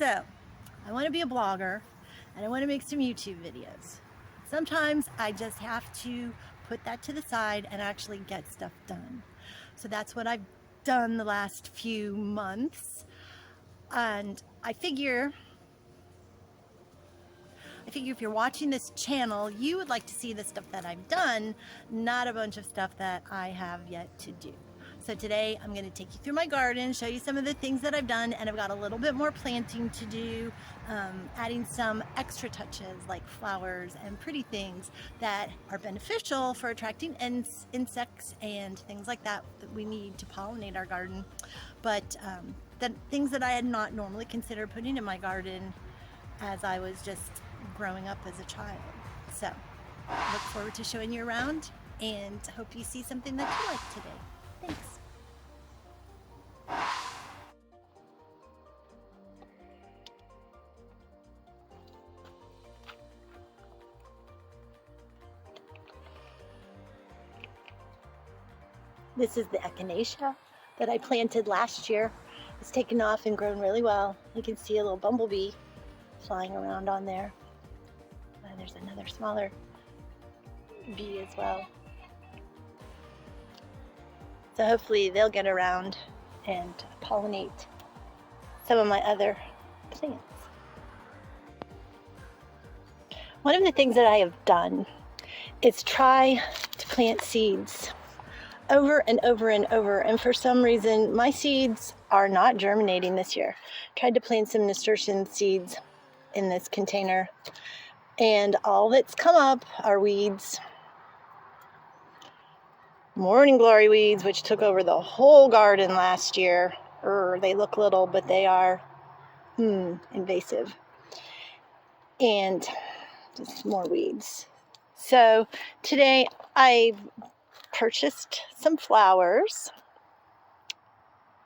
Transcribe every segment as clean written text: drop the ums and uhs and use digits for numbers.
So, I want to be a blogger and I want to make some YouTube videos. Sometimes I just have to put that to the side and actually get stuff done. So that's what I've done the last few months. And I figure if you're watching this channel, you would like to see the stuff that I've done, not a bunch of stuff that I have yet to do. So today I'm going to take you through my garden, show you some of the things that I've done, and I've got a little bit more planting to do, adding some extra touches like flowers and pretty things that are beneficial for attracting insects and things like that that we need to pollinate our garden. But the things that I had not normally considered putting in my garden as I was just growing up as a child. So look forward to showing you around and hope you see something that you like today. Thanks. This is the echinacea that I planted last year. It's taken off and grown really well. You can see a little bumblebee flying around on there. There's another smaller bee as well. So hopefully they'll get around and pollinate some of my other plants. One of the things that I have done is try to plant seeds over and over and over, and for some reason my seeds are not germinating this year. Tried to plant some nasturtium seeds in this container, and all that's come up are weeds. Morning glory weeds, which took over the whole garden last year. They look little, but they are invasive. And just more weeds. So today I've purchased some flowers.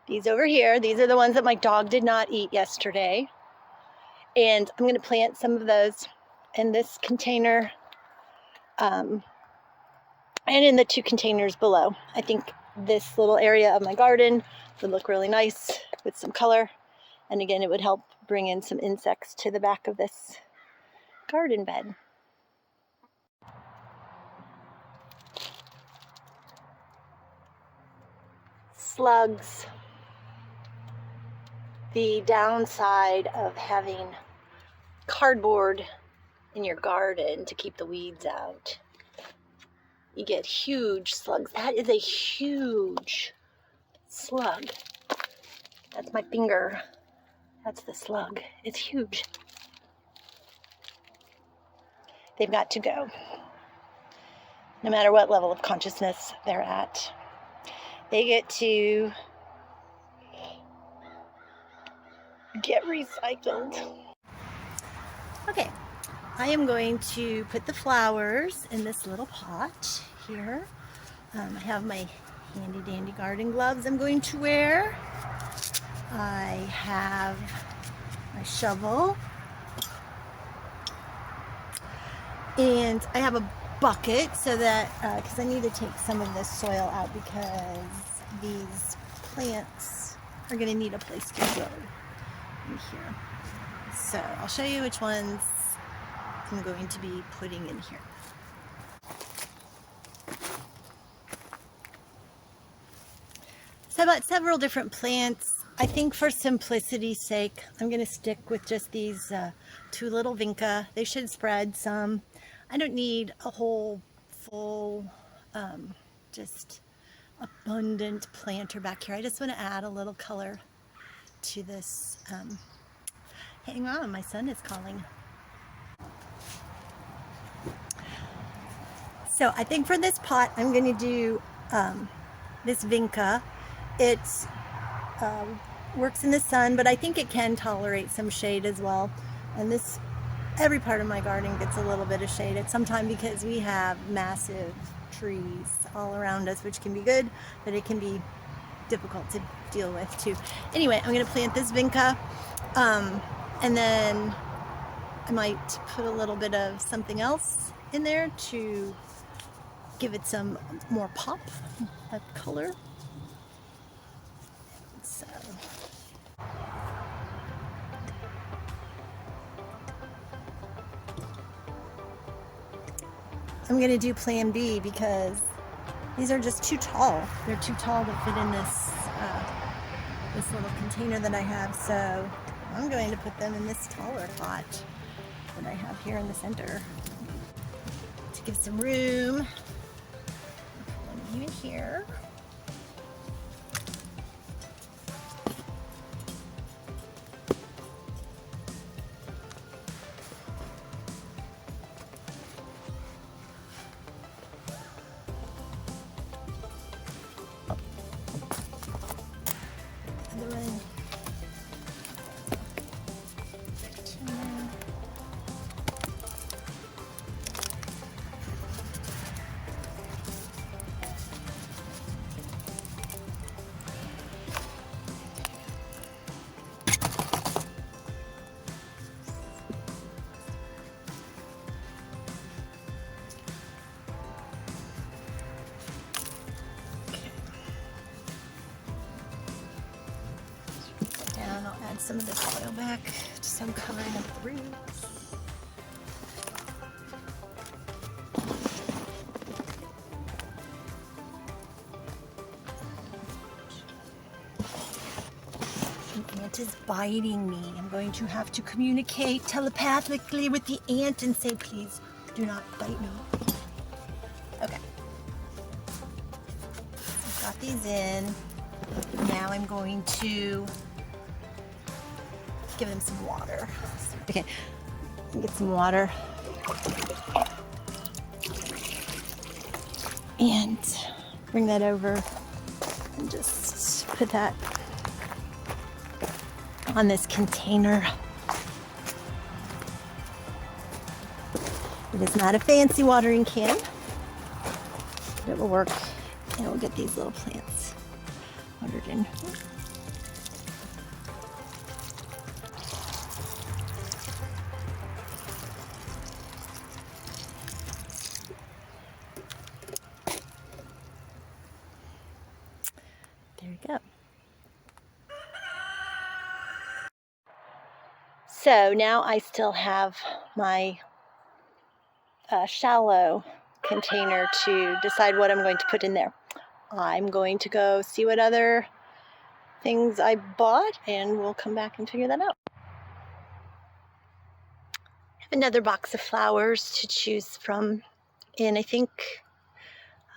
These over here, these are the ones that my dog did not eat yesterday. And I'm going to plant some of those in this container and in the two containers below. I think this little area of my garden would look really nice with some color. And again, it would help bring in some insects to the back of this garden bed. Slugs. The downside of having cardboard in your garden to keep the weeds out. You get huge slugs. That is a huge slug. That's my finger. That's the slug. It's huge. They've got to go. No matter what level of consciousness they're at. They get to get recycled. Okay, I am going to put the flowers in this little pot here. I have my handy dandy garden gloves I'm going to wear. I have my shovel. And I have a bucket so that, because I need to take some of this soil out because these plants are going to need a place to grow in here. So I'll show you which ones I'm going to be putting in here. So I bought several different plants. I think for simplicity's sake, I'm going to stick with just these two little vinca. They should spread some. I don't need a whole full, just abundant planter back here. I just want to add a little color to this. Hang on, my son is calling. So I think for this pot, I'm going to do this vinca. It works in the sun, but I think it can tolerate some shade as well. And this, every part of my garden gets a little bit of shade at some time because we have massive trees all around us, which can be good, but it can be difficult to deal with too. Anyway, I'm going to plant this vinca, and then I might put a little bit of something else in there to give it some more pop of color. So I'm gonna do plan B because these are just too tall. They're too tall to fit in this this little container that I have. So I'm going to put them in this taller pot that I have here in the center to give some room. One of you in here. I'll add some of this oil back just so I'm covering up the roots. An ant is biting me. I'm going to have to communicate telepathically with the ant and say, please do not bite me. Okay. So I've got these in. Now I'm going to give them some water. Okay, get some water. And bring that over and just put that on this container. It is not a fancy watering can, but it will work and it will get these little plants watered in. There we go. So now I still have my shallow container to decide what I'm going to put in there. I'm going to go see what other things I bought and we'll come back and figure that out. I have another box of flowers to choose from, and I think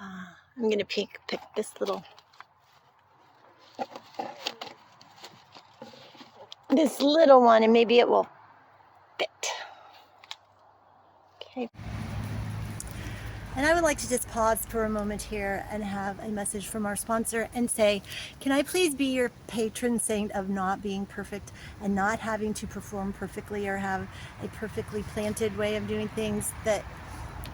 I'm going to pick this little one, and maybe it will fit. Okay. And I would like to just pause for a moment here and have a message from our sponsor and say, can I please be your patron saint of not being perfect and not having to perform perfectly or have a perfectly planted way of doing things? That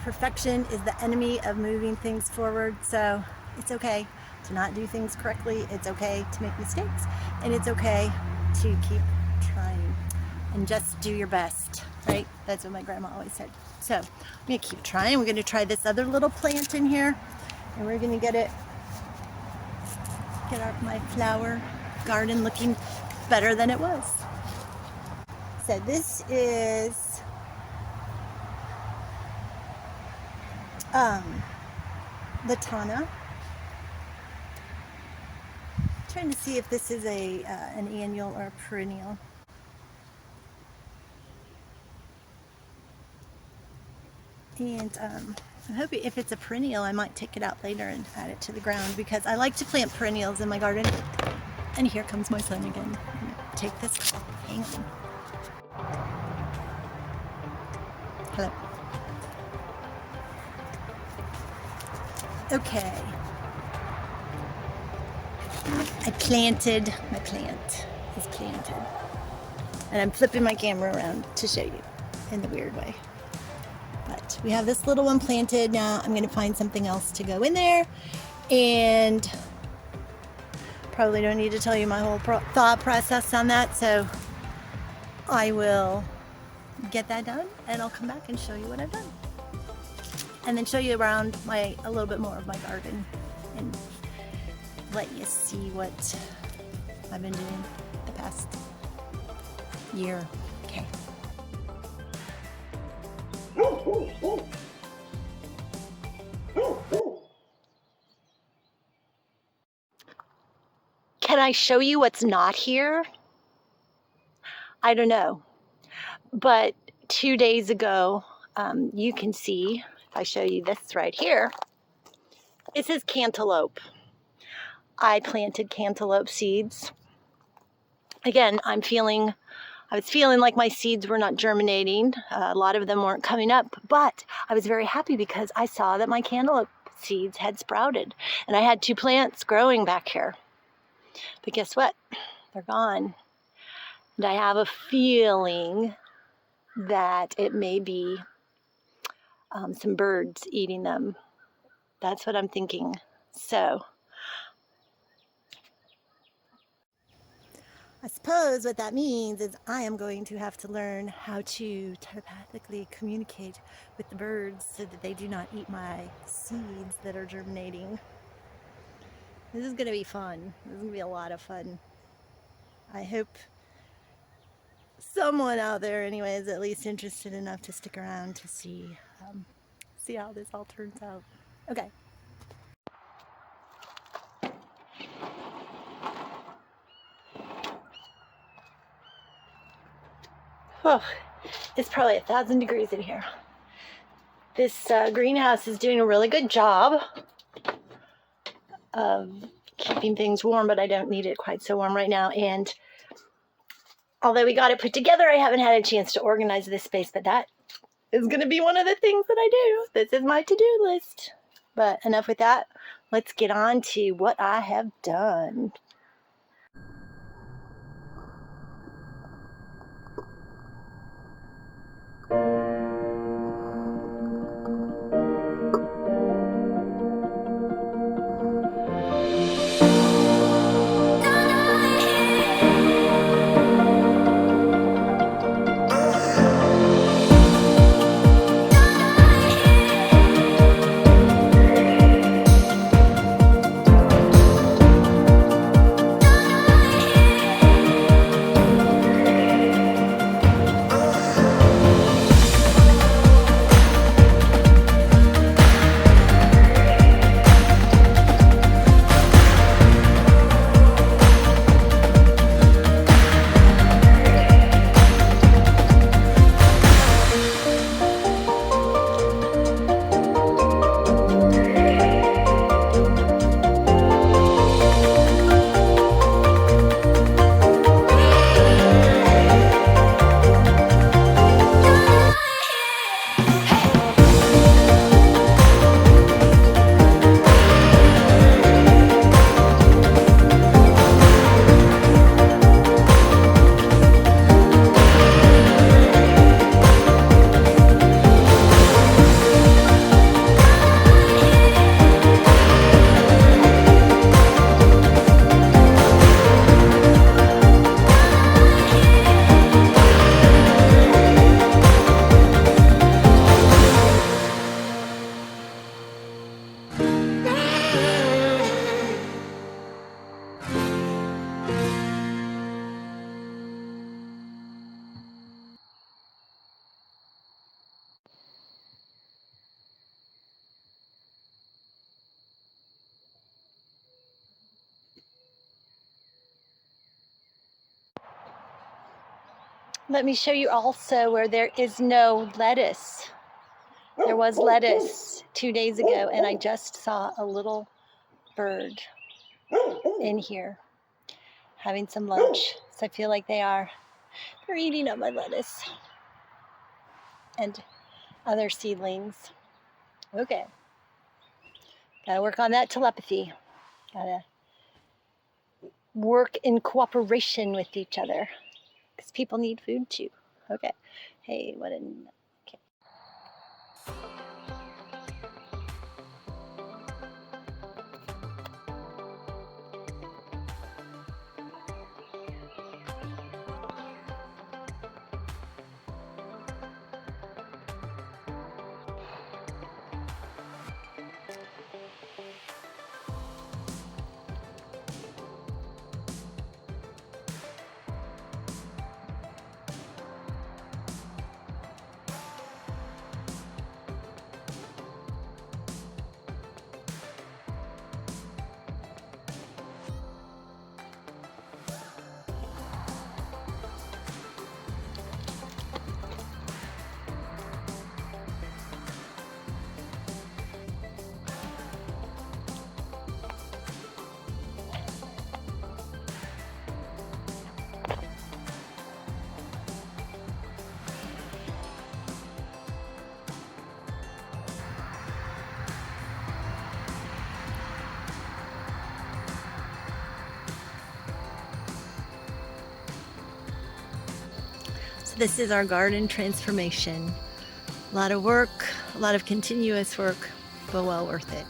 perfection is the enemy of moving things forward. So it's okay to not do things correctly. It's okay to make mistakes, and it's okay to keep trying and just do your best, right? That's what my grandma always said. So I'm gonna keep trying. We're gonna try this other little plant in here, and we're gonna get my flower garden looking better than it was. So this is Latana. Trying to see if this is an annual or a perennial. And I'm hoping if it's a perennial, I might take it out later and add it to the ground, because I like to plant perennials in my garden. And here comes my son again. Take this. Hang on. Hello. Okay. My plant is planted. And I'm flipping my camera around to show you in the weird way. But we have this little one planted. Now I'm going to find something else to go in there, and probably don't need to tell you my whole thought process on that, so I will get that done and I'll come back and show you what I've done, and then show you around a little bit more of my garden and let you see what I've been doing the past year. Okay. Can I show you what's not here? I don't know. But 2 days ago, you can see, if I show you this right here, this is cantaloupe. I planted cantaloupe seeds. Again, I was feeling like my seeds were not germinating. A lot of them weren't coming up, but I was very happy because I saw that my cantaloupe seeds had sprouted. And I had 2 plants growing back here. But guess what? They're gone. And I have a feeling that it may be some birds eating them. That's what I'm thinking. So I suppose what that means is I am going to have to learn how to telepathically communicate with the birds so that they do not eat my seeds that are germinating. This is going to be fun. This is going to be a lot of fun. I hope someone out there anyway is at least interested enough to stick around to see how this all turns out. Okay. Oh, it's probably 1,000 degrees in here. This greenhouse is doing a really good job of keeping things warm, but I don't need it quite so warm right now. And although we got it put together, I haven't had a chance to organize this space, but that is going to be one of the things that I do. This is my to-do list. But enough with that. Let's get on to what I have done. Let me show you also where there is no lettuce. There was lettuce 2 days ago, and I just saw a little bird in here having some lunch. So I feel like they're eating up my lettuce and other seedlings. Okay. Gotta work on that telepathy. Gotta work in cooperation with each other. Because people need food too. Okay. Hey, what an... Okay. This is our garden transformation. A lot of work, a lot of continuous work, but well worth it.